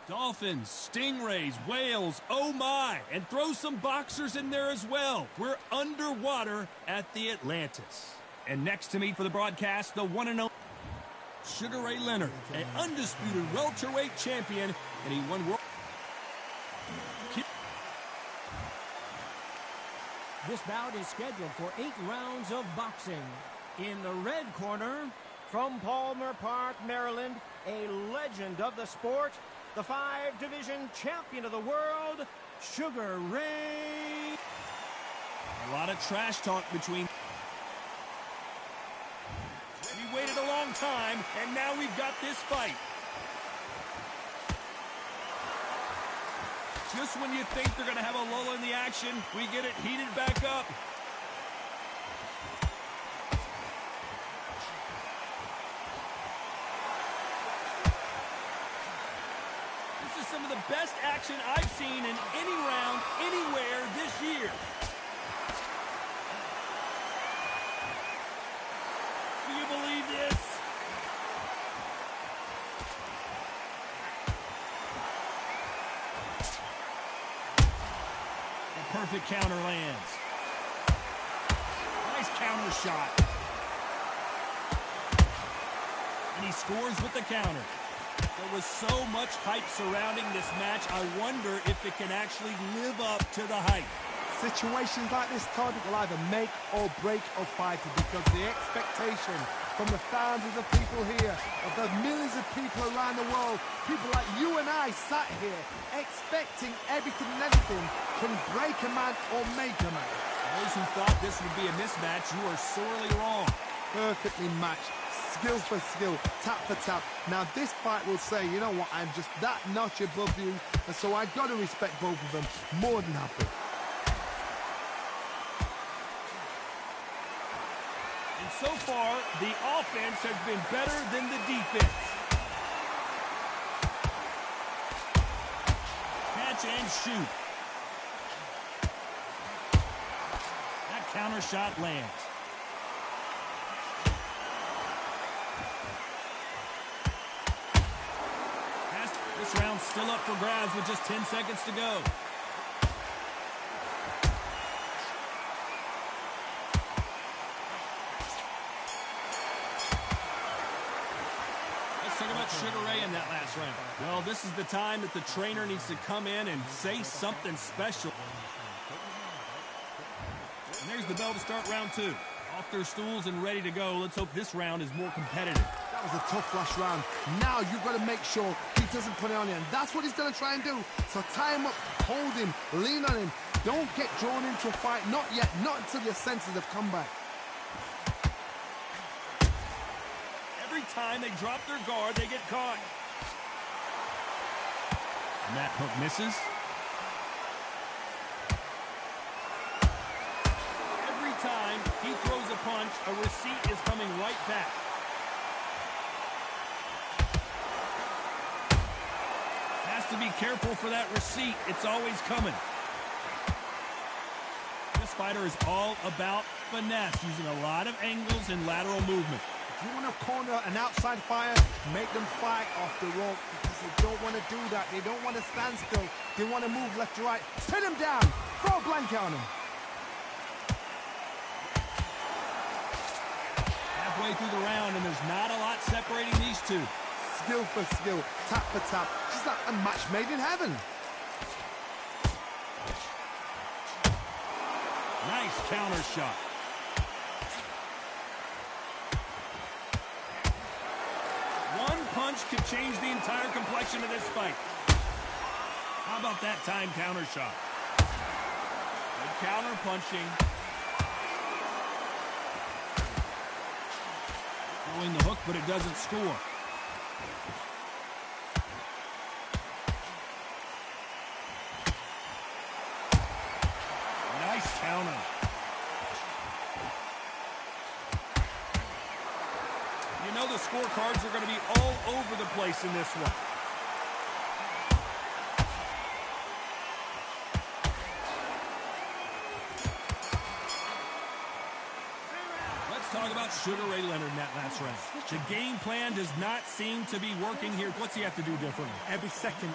Dolphins, stingrays, whales, oh my, and throw some boxers in there as well. We're underwater at the Atlantis. And next to me for the broadcast, the one and only Sugar Ray Leonard, an undisputed welterweight champion, and he won world. This bout is scheduled for 8 rounds of boxing. In the red corner, from Palmer Park, Maryland, a legend of the sport, the 5-division champion of the world, Sugar Ray. A lot of trash talk between. We waited a long time, and now we've got this fight. Just when you think they're going to have a lull in the action, we get it heated back up. This is some of the best action I've seen in any round, anywhere this year. Do you believe this? Perfect counter lands. Nice counter shot. And he scores with the counter. There was so much hype surrounding this match, I wonder if it can actually live up to the hype. Situations like this, Todd, will either make or break a fighter, because the expectation from the thousands of people here, of the millions of people around the world, people like you and I sat here expecting everything and anything can break a man or make a man. Those who thought this would be a mismatch, you are sorely wrong. Perfectly matched, skill for skill, tap for tap. Now this fight will say, you know what, I'm just that notch above you, and so I've got to respect both of them more than happy. And so far, the offense has been better than the defense. Catch and shoot. That counter shot lands. This round's still up for grabs with just 10 seconds to go. Talk about Sugar Ray in that last round. Well, this is the time that the trainer needs to come in and say something special. And there's the bell to start round 2. Off their stools and ready to go. Let's hope this round is more competitive. That was a tough last round. Now you've got to make sure he doesn't put it on you, and that's what he's going to try and do. So tie him up, hold him, lean on him. Don't get drawn into a fight. Not yet. Not until your senses have come back. Every time they drop their guard, they get caught. And that hook misses. Every time he throws a punch, a receipt is coming right back. Has to be careful for that receipt. It's always coming. This fighter is all about finesse, using a lot of angles and lateral movement. You want to corner an outside fire, make them fight off the rope, because they don't want to do that. They don't want to stand still. They want to move left to right. Pin him down. Throw a blanket on him. Halfway through the round, and there's not a lot separating these two. Skill for skill, tap for tap. Just like a match made in heaven. Nice counter shot. One punch could change the entire complexion of this fight. How about that time counter shot? Good counter punching. Throwing the hook, but it doesn't score. Nice counter. You know the scorecards are going to be all over the place in this one. Let's talk about Sugar Ray Leonard in that last round. The game plan does not seem to be working here. What's he have to do differently? Every second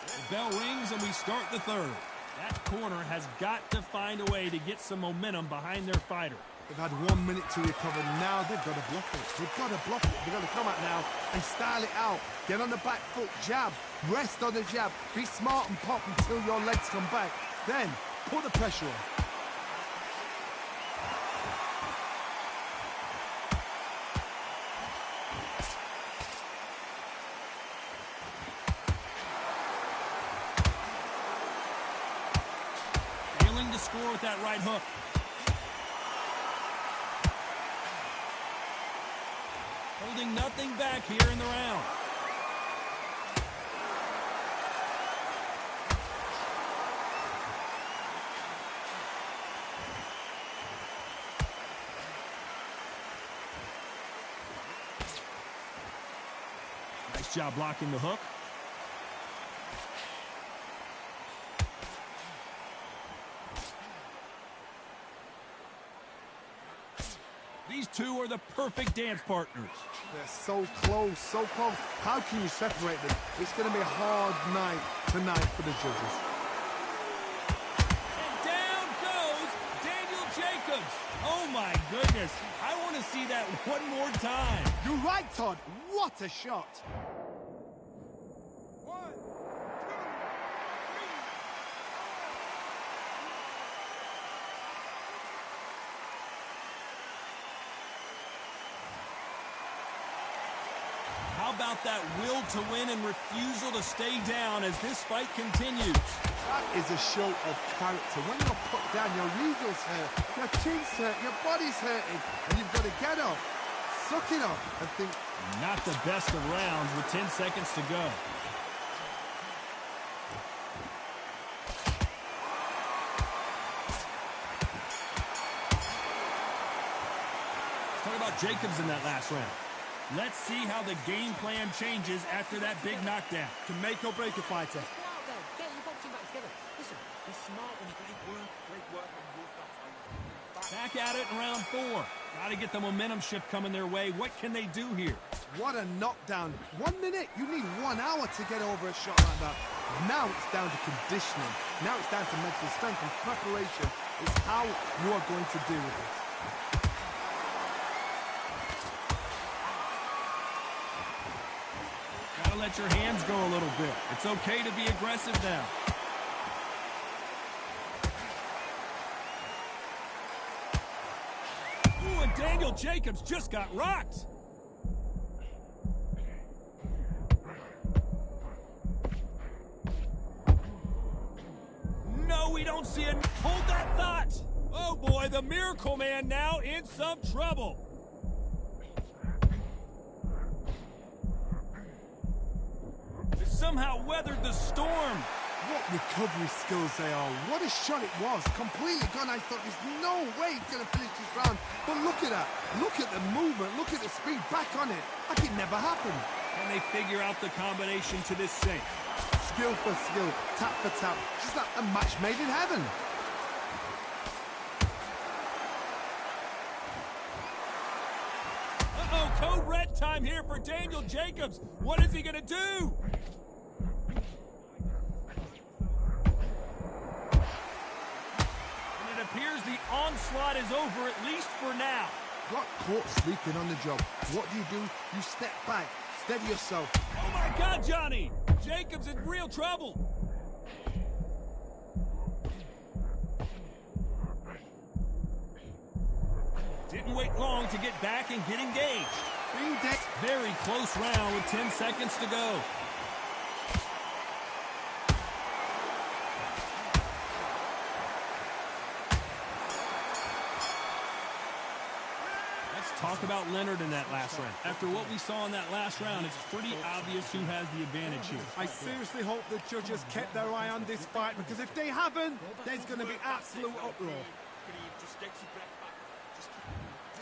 The bell rings and we start the third. That corner has got to find a way to get some momentum behind their fighter. They've had 1 minute to recover. Now they've got to bluff it. They've got to bluff it. They've got to come out now and style it out. Get on the back foot, jab. Rest on the jab. Be smart and pop until your legs come back. Then put the pressure on. Failing to score with that right hook. Holding nothing back here in the round. Nice job blocking the hook. These two are the perfect dance partners. They're so close, so close. How can you separate them? It's going to be a hard night tonight for the judges. And down goes Daniel Jacobs. Oh, my goodness. I want to see that one more time. You're right, Todd. What a shot. How about that will to win and refusal to stay down as this fight continues? That is a show of character. When you're put down, your eagle's hurt, your chin's hurt, your body's hurting, and you've got to get up, suck it up, and think. Not the best of rounds with 10 seconds to go. Talk about Jacobs in that last round. Let's see how the game plan changes after that big knockdown. To make or break a fighter. Back at it in round 4. Got to get the momentum shift coming their way. What can they do here? What a knockdown. 1 minute. You need 1 hour to get over a shot like that. Now it's down to conditioning. Now it's down to mental strength and preparation. It's how you are going to deal with it. Gotta let your hands go a little bit. It's okay to be aggressive now. Ooh, and Daniel Jacobs just got rocked. No, we don't see it. Hold that thought. Oh boy, the Miracle Man now in some trouble. Somehow weathered the storm. What recovery skills they are. What a shot it was. Completely gone. I thought there's no way he's going to finish this round. But look at that. Look at the movement. Look at the speed. Back on it. Like it never happened. And they figure out the combination to this sink. Skill for skill. Tap for tap. Just like a match made in heaven. Uh-oh, code red time here for Daniel Jacobs. What is he going to do? And it appears the onslaught is over, at least for now. Got caught sleeping on the job. What do? You step back. Steady yourself. Oh my God, Johnny! Jacobs in real trouble. Didn't wait long to get back and get engaged. Very close round with 10 seconds to go. Let's talk about Leonard in that last round. After what we saw in that last round, it's pretty obvious who has the advantage here. I seriously hope the judges kept their eye on this fight, because if they haven't, there's going to be absolute uproar.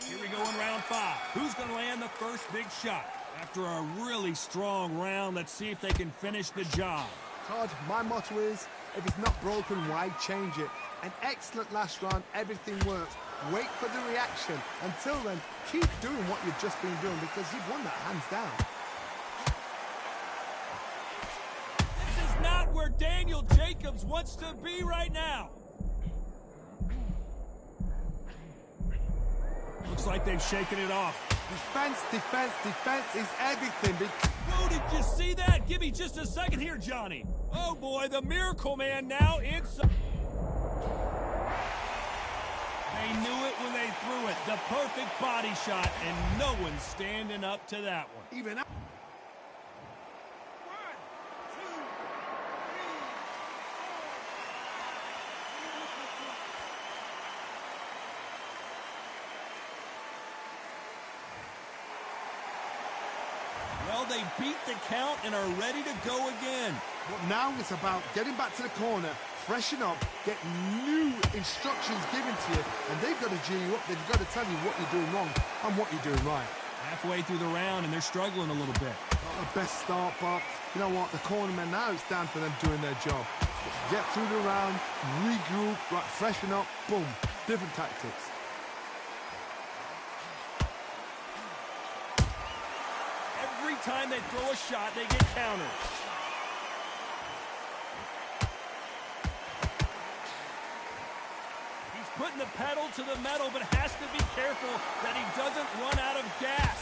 Here we go in round 5. Who's going to land the first big shot? After a really strong round, let's see if they can finish the job. Todd, my motto is, if it's not broken, why change it? An excellent last round, everything works. Wait for the reaction. Until then, keep doing what you've just been doing, because you've won that hands down. Daniel Jacobs wants to be right now. Looks like they've shaken it off. Defense, defense, defense is everything. Whoa, did you see that? Give me just a second here, Johnny. Oh, boy, the Miracle Man now inside. They knew it when they threw it. The perfect body shot, and no one's standing up to that one. Even Well, they beat the count and are ready to go again. But now it's about getting back to the corner, freshen up, get new instructions given to you, and they've got to G you up. They've got to tell you what you're doing wrong and what you're doing right. Halfway through the round, and they're struggling a little bit. Not the best start, but you know what? The cornermen now, it's down for them doing their job. Get through the round, regroup, right, freshen up, boom. Different tactics. Every time they throw a shot, they get countered. He's putting the pedal to the metal, but has to be careful that he doesn't run out of gas.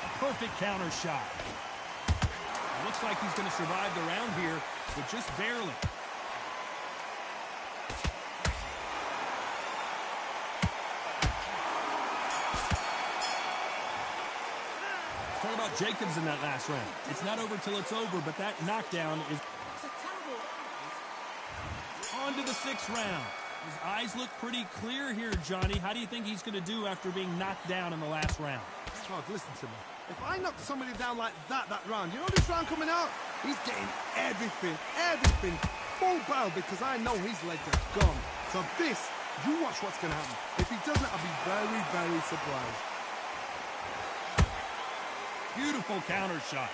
A perfect counter shot. It looks like he's going to survive the round here, but just barely. Talk about Jacobs in that last round. It's not over till it's over, but that knockdown is on to the sixth round. His eyes look pretty clear here, Johnny. How do you think he's going to do after being knocked down in the last round? Todd, listen to me. If I knock somebody down like that round, you know this round coming out? He's getting everything, full barrel, because I know his legs are gone. So this, you watch what's going to happen. If he doesn't, I'll be very, very surprised. Beautiful counter shot.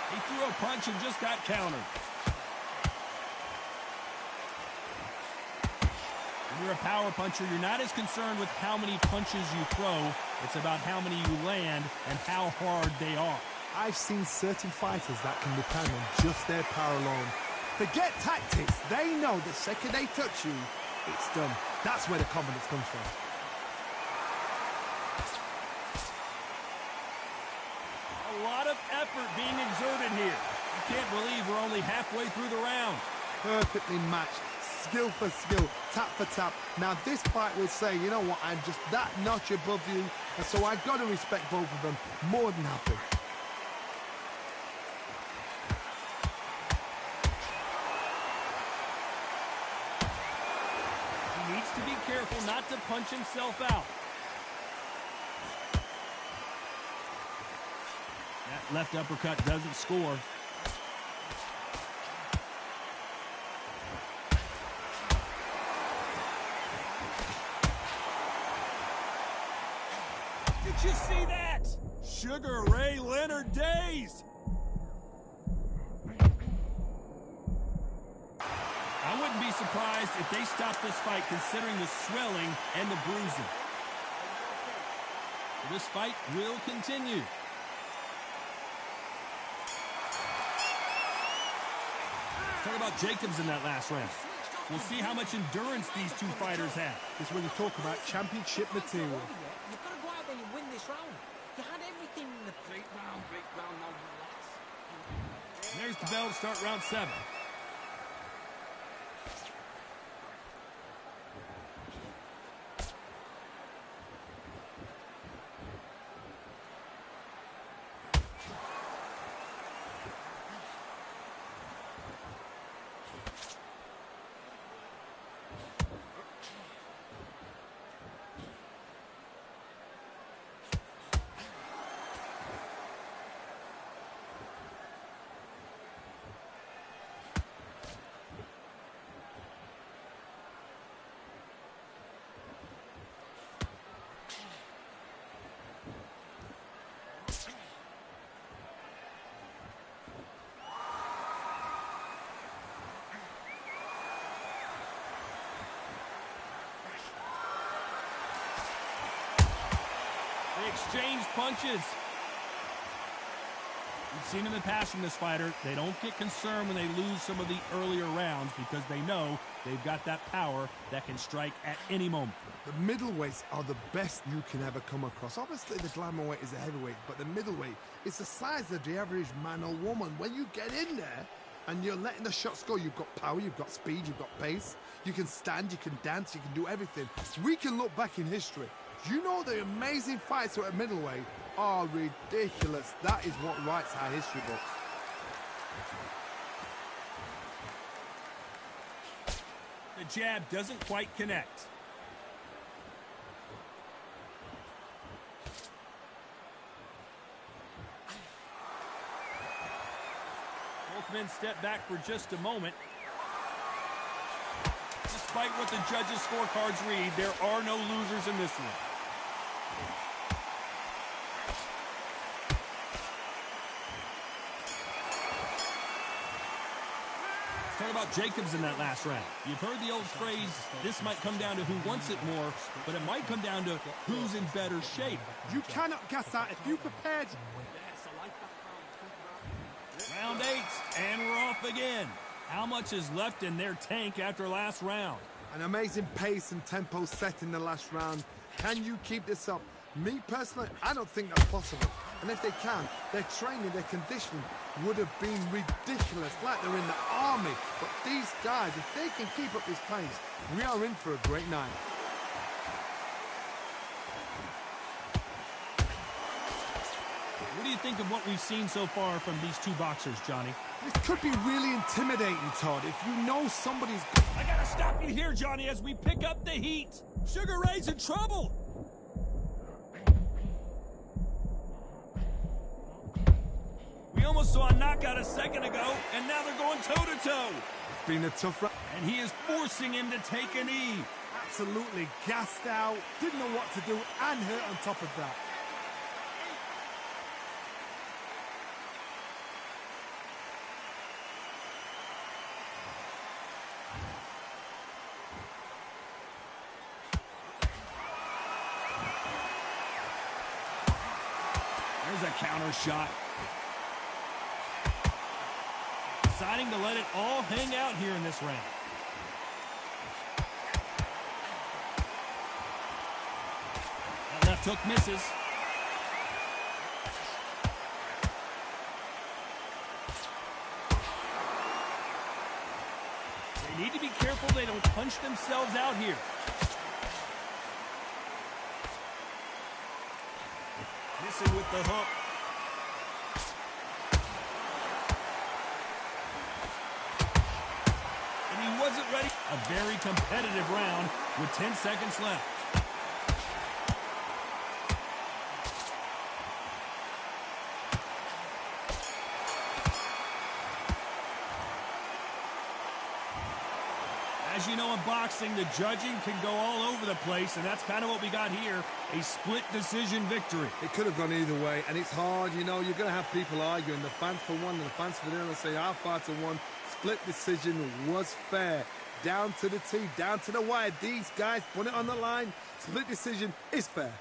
He threw a punch and just got countered. When you're a power puncher, you're not as concerned with how many punches you throw. It's about how many you land and how hard they are. I've seen certain fighters that can depend on just their power alone. Forget tactics. They know the second they touch you, it's done. That's where the confidence comes from. A lot of effort being exerted here. I can't believe we're only halfway through the round. Perfectly matched. Skill for skill, tap for tap. Now this fight will say, you know what, I'm just that notch above you, and so I've got to respect both of them more than happy. He needs to be careful not to punch himself out. That left uppercut doesn't score. Did you see that? Sugar Ray Leonard days. I wouldn't be surprised if they stopped this fight considering the swelling and the bruising. This fight will continue. Talk about Jacobs in that last round. We'll see how much endurance these two fighters have. This is when you talk about championship material. You've got to go out there and win this round. You had everything in the great round, now relax. And there's the bell to start round 7. They exchange punches. We've seen in the past from this fighter, they don't get concerned when they lose some of the earlier rounds because they know they've got that power that can strike at any moment. The middleweights are the best you can ever come across. Obviously, the glamour weight is a heavyweight, but the middleweight is the size of the average man or woman. When you get in there and you're letting the shots go, you've got power, you've got speed, you've got pace. You can stand, you can dance, you can do everything. We can look back in history. You know the amazing fights at middleweight are ridiculous. That is what writes our history books. The jab doesn't quite connect. Both men step back for just a moment. Despite what the judges' scorecards read, there are no losers in this one. Talk about Jacobs in that last round. You've heard the old phrase, this might come down to who wants it more, but it might come down to who's in better shape. You cannot guess that. If you prepared... Round 8, and we're off again. How much is left in their tank after last round? An amazing pace and tempo set in the last round. Can you keep this up? Me personally, I don't think that's possible. And if they can, their training, their conditioning would have been ridiculous, like they're in the army. But these guys, if they can keep up this pace, we are in for a great night. What do you think of what we've seen so far from these two boxers, Johnny? This could be really intimidating, Todd, if you know somebody's... I gotta stop you here, Johnny, as we pick up the heat. Sugar Ray's in trouble. We almost saw a knockout a second ago, and now they're going toe-to-toe. It's been a tough round. And he is forcing him to take a knee. Absolutely gassed out, didn't know what to do, and hurt on top of that. There's a counter shot. Deciding to let it all hang out here in this round. That left hook misses. They need to be careful they don't punch themselves out here. Missing with the hook. And he wasn't ready. A very competitive round with 10 seconds left. As you know, in boxing, the judging can go all over the place, and that's kind of what we got here, a split decision victory. It could have gone either way, and it's hard, you know, you're going to have people arguing, the fans for one and the fans for the other, say our fighter won. Split decision was fair. Down to the T, down to the wire. These guys put it on the line. Split decision is fair.